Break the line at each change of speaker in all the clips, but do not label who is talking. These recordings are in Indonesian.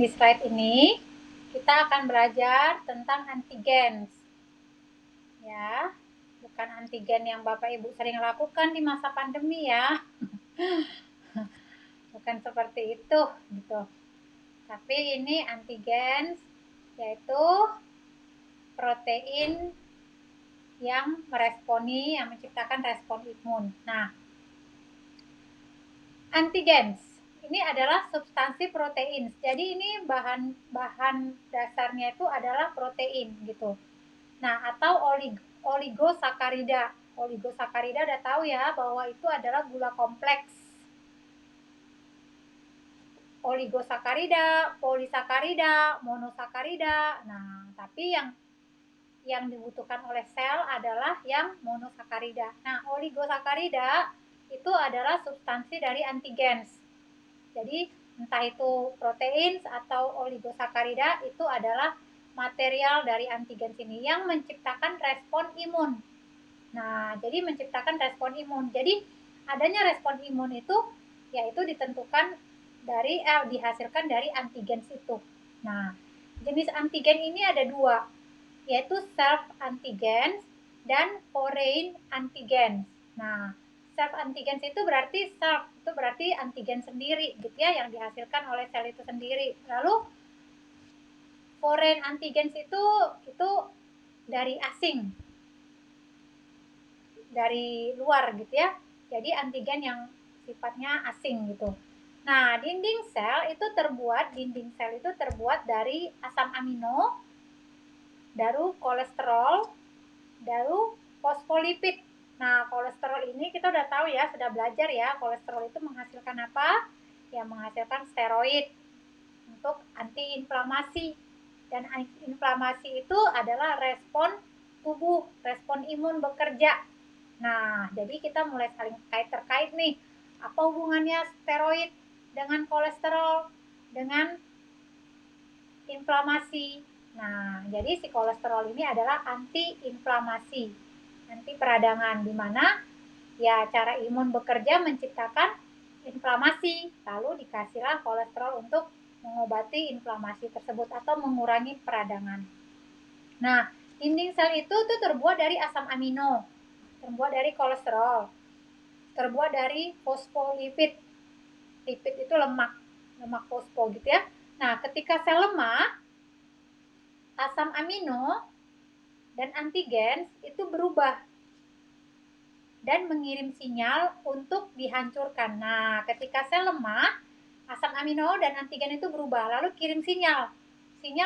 Di slide ini kita akan belajar tentang antigen. Ya, bukan antigen yang Bapak Ibu sering lakukan di masa pandemi ya. Bukan seperti itu gitu. Tapi ini antigen, yaitu protein yang meresponi, yang menciptakan respon imun. Nah, antigen ini adalah substansi protein. Jadi ini bahan dasarnya itu adalah protein gitu. Nah, atau oligosakarida. Oligosakarida udah tahu ya bahwa itu adalah gula kompleks. Oligosakarida, polisakarida, monosakarida. Nah, tapi yang dibutuhkan oleh sel adalah yang monosakarida. Nah, oligosakarida itu adalah substansi dari antigen. Jadi, entah itu protein atau oligosakarida itu adalah material dari antigen ini yang menciptakan respon imun. Nah, jadi menciptakan respon imun. Jadi, adanya respon imun itu yaitu ditentukan dari dihasilkan dari antigen itu. Nah, jenis antigen ini ada dua, yaitu self antigen dan foreign antigen. Nah, self antigen itu berarti self, itu berarti antigen sendiri gitu ya, yang dihasilkan oleh sel itu sendiri. Lalu foreign antigen itu dari asing, dari luar gitu ya. Jadi antigen yang sifatnya asing gitu. Nah, dinding sel itu terbuat dari asam amino, lalu kolesterol, lalu fosfolipid. Nah, kolesterol ini kita udah tahu ya, sudah belajar ya, kolesterol itu menghasilkan apa? Ya, menghasilkan steroid untuk antiinflamasi. Dan inflamasi itu adalah respon tubuh, respon imun bekerja. Nah, jadi kita mulai saling terkait nih. Apa hubungannya steroid dengan kolesterol, dengan inflamasi? Nah, jadi si kolesterol ini adalah anti-inflamasi, anti peradangan, di mana ya cara imun bekerja menciptakan inflamasi, lalu dikasihlah kolesterol untuk mengobati inflamasi tersebut atau mengurangi peradangan. Nah, dinding sel itu tuh terbuat dari asam amino, terbuat dari kolesterol, terbuat dari fosfolipid. Lipid itu lemak fosfo gitu ya. Nah, ketika sel lemah, asam amino dan antigen itu berubah dan mengirim sinyal untuk dihancurkan. Nah, ketika sel lemah, asam amino dan antigen itu berubah, lalu kirim sinyal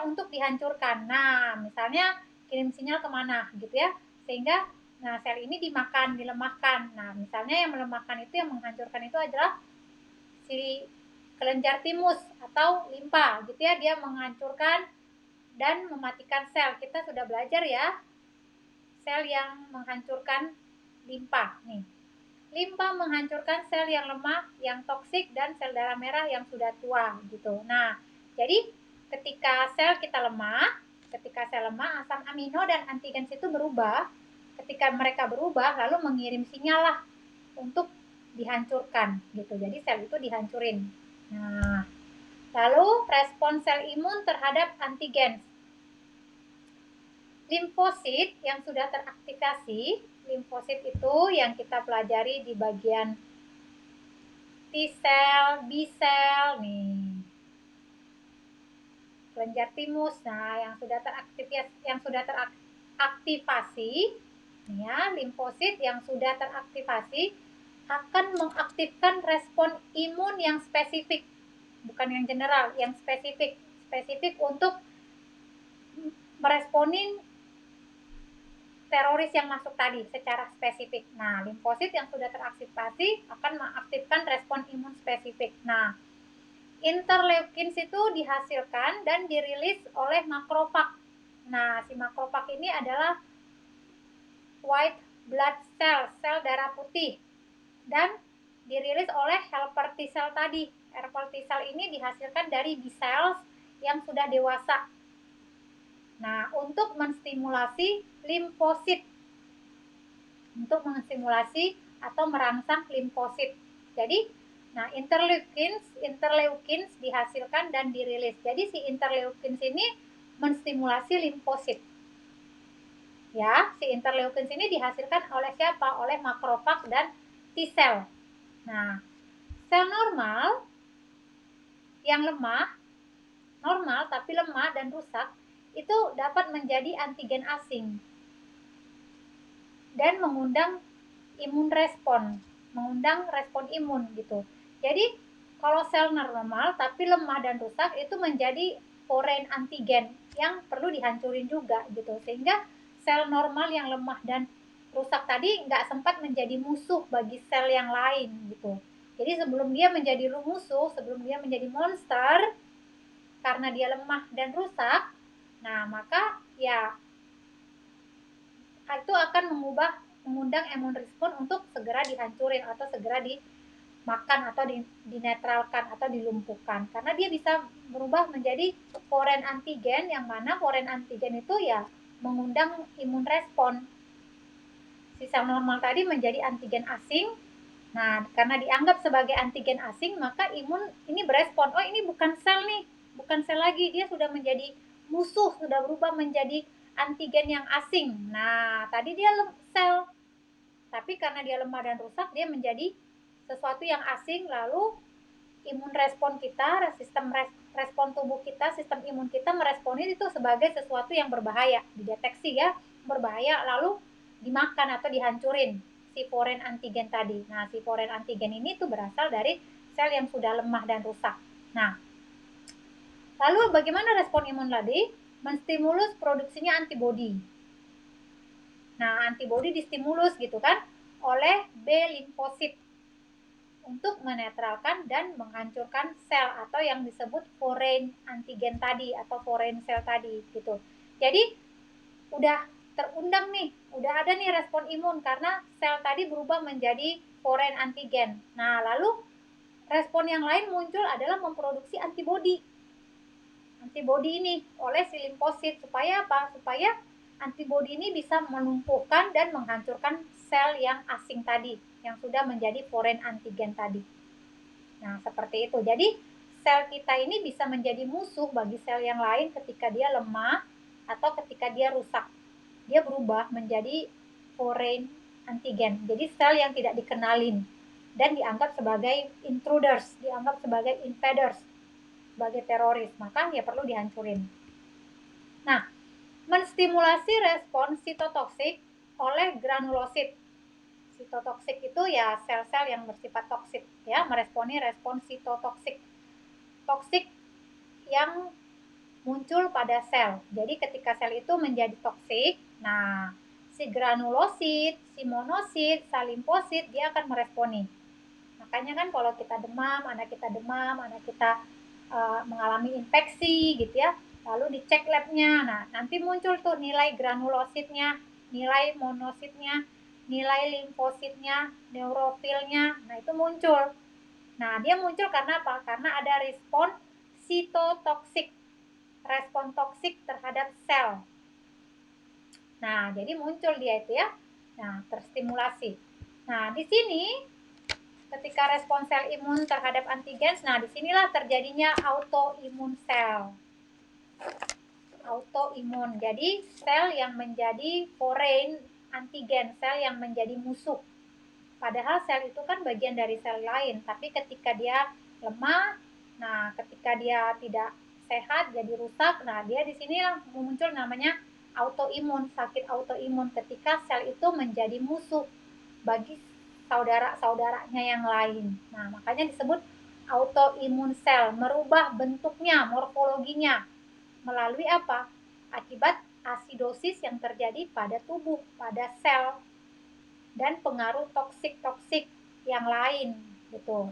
untuk dihancurkan. Nah, misalnya kirim sinyal kemana gitu ya, sehingga sel ini dilemahkan. Nah, misalnya yang melemahkan itu, yang menghancurkan itu adalah si kelenjar timus atau limpa gitu ya, dia menghancurkan dan mematikan sel. Kita sudah belajar ya, sel yang menghancurkan limpa nih. Limpa menghancurkan sel yang lemah, yang toksik, dan sel darah merah yang sudah tua gitu. Nah, jadi ketika sel lemah, asam amino dan antigen itu berubah. Ketika mereka berubah, lalu mengirim sinyal lah untuk dihancurkan gitu. Jadi sel itu dihancurin. Nah, lalu respon sel imun terhadap antigen. Limfosit yang sudah teraktivasi, limfosit itu yang kita pelajari di bagian T-sel, B-sel nih. Kelenjar timus. Nah, yang sudah teraktivasi ya, limfosit yang sudah teraktivasi akan mengaktifkan respon imun yang spesifik. Bukan yang general, yang spesifik. Spesifik untuk meresponin teroris yang masuk tadi secara spesifik. Nah, limfosit yang sudah teraktivasi akan mengaktifkan respon imun spesifik. Nah, interleukins itu dihasilkan dan dirilis oleh makrofag. Nah, si makrofag ini adalah white blood cell, sel darah putih, dan dirilis oleh helper T cell tadi. Helper T cell ini dihasilkan dari B cells yang sudah dewasa. Nah, untuk menstimulasi limfosit, untuk menstimulasi atau merangsang limfosit. Jadi, Nah, interleukins dihasilkan dan dirilis. Jadi si interleukins ini menstimulasi limfosit. Ya, si interleukins ini dihasilkan oleh siapa? Oleh makrofag dan T-sel. Nah, sel normal yang normal tapi lemah dan rusak, itu dapat menjadi antigen asing dan mengundang respon imun gitu. Jadi kalau sel normal tapi lemah dan rusak itu menjadi foreign antigen yang perlu dihancurin juga gitu, sehingga sel normal yang lemah dan rusak tadi nggak sempat menjadi musuh bagi sel yang lain gitu. Jadi sebelum dia menjadi musuh, sebelum dia menjadi monster, karena dia lemah dan rusak, nah maka ya itu akan mengundang imun respon untuk segera dihancurin atau segera dimakan atau dinetralkan atau dilumpuhkan, karena dia bisa berubah menjadi foreign antigen, yang mana foreign antigen itu ya mengundang imun respon. Si sel normal tadi menjadi antigen asing. Nah, karena dianggap sebagai antigen asing, maka imun ini berespon, oh ini bukan sel nih, bukan sel lagi, dia sudah menjadi musuh, sudah berubah menjadi antigen yang asing. Nah, tadi dia sel, tapi karena dia lemah dan rusak, dia menjadi sesuatu yang asing, lalu imun respon kita, sistem respon tubuh kita, sistem imun kita meresponi itu sebagai sesuatu yang berbahaya, dideteksi ya, berbahaya, lalu dimakan atau dihancurin si foreign antigen tadi. Nah, si foreign antigen ini tuh berasal dari sel yang sudah lemah dan rusak. Nah, lalu bagaimana respon imun tadi? Menstimulus produksinya antibodi. Nah, antibodi distimulus gitu kan oleh B limfosit untuk menetralkan dan menghancurkan sel atau yang disebut foreign antigen tadi atau foreign sel tadi gitu. Jadi udah terundang nih, udah ada nih respon imun karena sel tadi berubah menjadi foreign antigen. Nah, lalu respon yang lain muncul adalah memproduksi antibodi. Antibodi ini oleh si limfosit, supaya apa? Supaya antibodi ini bisa melumpuhkan dan menghancurkan sel yang asing tadi, yang sudah menjadi foreign antigen tadi. Nah, seperti itu. Jadi, sel kita ini bisa menjadi musuh bagi sel yang lain ketika dia lemah atau ketika dia rusak. Dia berubah menjadi foreign antigen. Jadi sel yang tidak dikenalin dan dianggap sebagai intruders, dianggap sebagai invaders, sebagai teroris. Maka ya perlu dihancurin. Nah, menstimulasi respon sitotoksik oleh granulosit. Sitotoksik itu ya sel-sel yang bersifat toksik ya, meresponi respon sitotoksik. Toksik yang muncul pada sel. Jadi ketika sel itu menjadi toksik, nah si granulosit, si monosit, limfosit dia akan meresponi. Makanya kan kalau kita demam, anak kita mengalami infeksi gitu ya, lalu dicek labnya, nah nanti muncul tuh nilai granulositnya, nilai monositnya, nilai limfositnya, neurofilnya, nah itu muncul. Nah, dia muncul karena apa? Karena ada respon sitotoksik, respon toksik terhadap sel. Nah, jadi muncul dia itu ya. Nah, terstimulasi. Nah, di sini ketika respon sel imun terhadap antigen, nah disinilah terjadinya autoimun sel. Autoimun. Jadi sel yang menjadi foreign antigen, sel yang menjadi musuh. Padahal sel itu kan bagian dari sel lain, tapi ketika dia lemah, nah ketika dia tidak sehat jadi rusak, nah dia di sini muncul namanya autoimun, sakit autoimun ketika sel itu menjadi musuh bagi saudara-saudaranya yang lain. Nah, makanya disebut autoimun sel, merubah bentuknya, morfologinya. Melalui apa? Akibat asidosis yang terjadi pada tubuh, pada sel, dan pengaruh toksik-toksik yang lain gitu.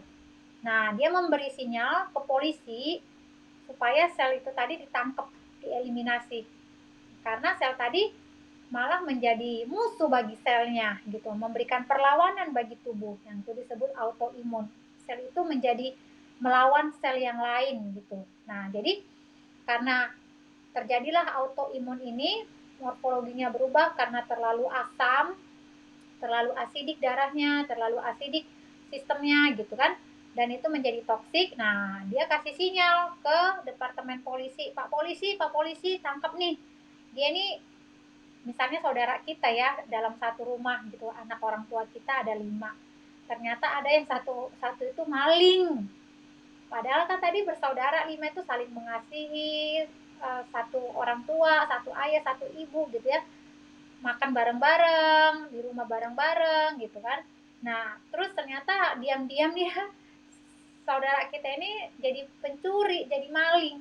Nah, dia memberi sinyal ke polisi supaya sel itu tadi ditangkap, dieliminasi. Karena sel tadi malah menjadi musuh bagi selnya gitu, memberikan perlawanan bagi tubuh, yang itu disebut autoimun. Sel itu menjadi melawan sel yang lain gitu. Nah, jadi karena terjadilah autoimun ini, morfologinya berubah karena terlalu asam, terlalu asidik darahnya, terlalu asidik sistemnya gitu kan. dan itu menjadi toksik. Nah, dia kasih sinyal ke departemen polisi, Pak Polisi, tangkap nih. Dia nih, misalnya saudara kita ya, dalam satu rumah gitu, anak orang tua kita ada 5. Ternyata ada yang satu itu maling. Padahal kan tadi bersaudara 5 itu saling mengasihi, satu orang tua, satu ayah, satu ibu gitu ya. Makan bareng-bareng, di rumah bareng-bareng gitu kan. Nah, terus ternyata diam-diam nih ya, saudara kita ini jadi pencuri, jadi maling.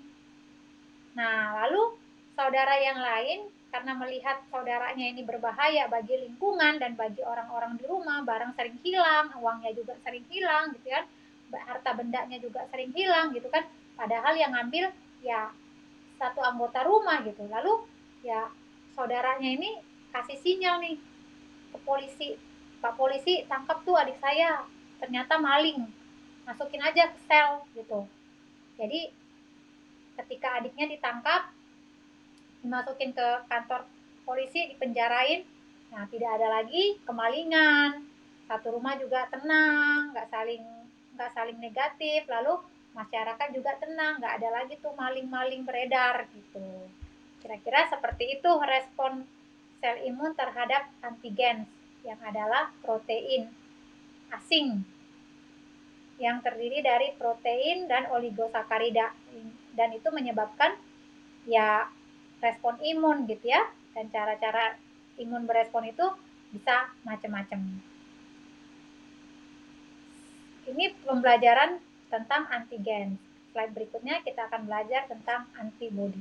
Nah, lalu saudara yang lain karena melihat saudaranya ini berbahaya bagi lingkungan dan bagi orang-orang di rumah, barang sering hilang, uangnya juga sering hilang gitu kan, harta bendanya juga sering hilang gitu kan. Padahal yang ngambil ya satu anggota rumah gitu. Lalu ya saudaranya ini kasih sinyal nih ke polisi, Pak Polisi tangkap tuh adik saya, ternyata maling, masukin aja ke sel gitu. Jadi ketika adiknya ditangkap, dimasukin ke kantor polisi, dipenjarain, nah tidak ada lagi kemalingan, satu rumah juga tenang, nggak saling negatif, lalu masyarakat juga tenang, nggak ada lagi tuh maling-maling beredar gitu. Kira-kira seperti itu respon sel imun terhadap antigen yang adalah protein asing yang terdiri dari protein dan oligosakarida, dan itu menyebabkan ya respon imun gitu ya. Dan cara-cara imun berespon itu bisa macam-macam. Ini pembelajaran tentang antigen. Slide berikutnya kita akan belajar tentang antibodi.